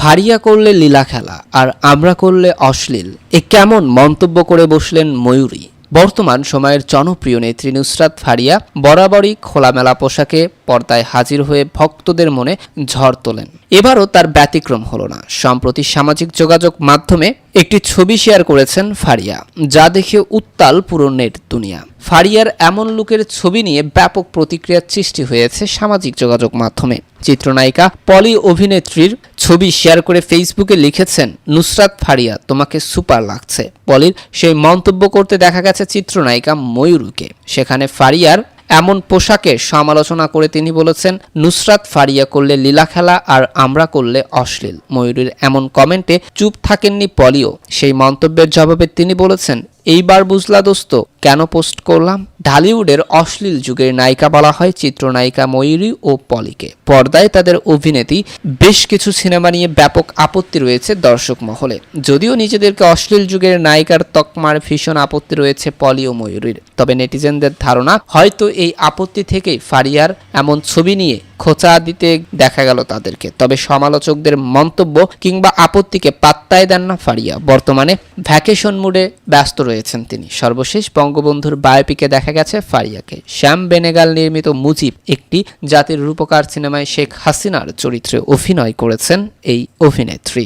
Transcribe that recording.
ফারিয়া করলে লীলা খেলা আর আমরা করলে অশ্লীল, এ কেমন মন্তব্য করে বসলেন ময়ূরী। বর্তমান সময়ের জনপ্রিয় নেত্রী নুসরাত ফারিয়া বরাবরই খোলামেলা পোশাকে পর্দায় হাজির হয়ে ভক্তদের মনে ঝড় তোলেন। এবারও তার ব্যতিক্রম হলো না। সম্প্রতি সামাজিক যোগাযোগ মাধ্যমে একটি ছবি শেয়ার করেছেন ফারিয়া, যা দেখে উত্তাল পুরো নেট দুনিয়া। ফারিয়ার এমন লুকের ছবি নিয়ে ব্যাপক প্রতিক্রিয়ার সৃষ্টি হয়েছে সামাজিক যোগাযোগ মাধ্যমে। চিত্রনায়িকা পলি অভিনেত্রীর ছবি শেয়ার করে ফেসবুকে লিখেছেন, নুসরাত ফারিয়া তোমাকে সুপার লাগছে। পলির সেই মন্তব্য করতে দেখা গেছে চিত্রনায়িকা ময়ূরীকে। সেখানে ফারিয়ার এমন পোশাকের সমালোচনা করে তিনি বলেছেন, নুসরাত ফারিয়া করলে লীলা খেলা আর আমরা করলে অশ্লীল। ময়ূরীর এমন কমেন্টে চুপ থাকেননি পলিও। সেই মন্তব্যের জবাবে তিনি বলেছেন, এইবার বুঝলা দোস্ত কেন পোস্ট করলাম। ঢালিউডের অশ্লীল যুগের নায়িকা বলা হয় চিত্রনায়িকা ময়ূরী ও পলিকে। পর্দায় তাদের অভিনেত্রী বেশ কিছু সিনেমা নিয়ে ব্যাপক আপত্তি রয়েছে দর্শক মহলে। যদিও নিজেদেরকে অশ্লীল যুগের নায়িকার তকমার ভীষণ আপত্তি রয়েছে পলি ও ময়ূরীর, তবে নেটিজেনদের ধারণা হয়তো এই আপত্তি থেকেই ফারিয়ার এমন ছবি নিয়ে খোঁচা দিতে দেখা গেল তাদেরকে। তবে সমালোচকদের মন্তব্য কিংবা আপত্তিকে পাত্তাই দেন না ফারিয়া। বর্তমানে ভ্যাকেশন মুডে ব্যস্ত রয়েছেন তিনি। সর্বশেষ বঙ্গবন্ধুর বায়োপিকে দেখা গেছে ফারিয়াকে। শ্যাম বেনেগাল নির্মিত মুজিব, একটি জাতির রূপকার সিনেমায় শেখ হাসিনার চরিত্রে অভিনয় করেছেন এই অভিনেত্রী।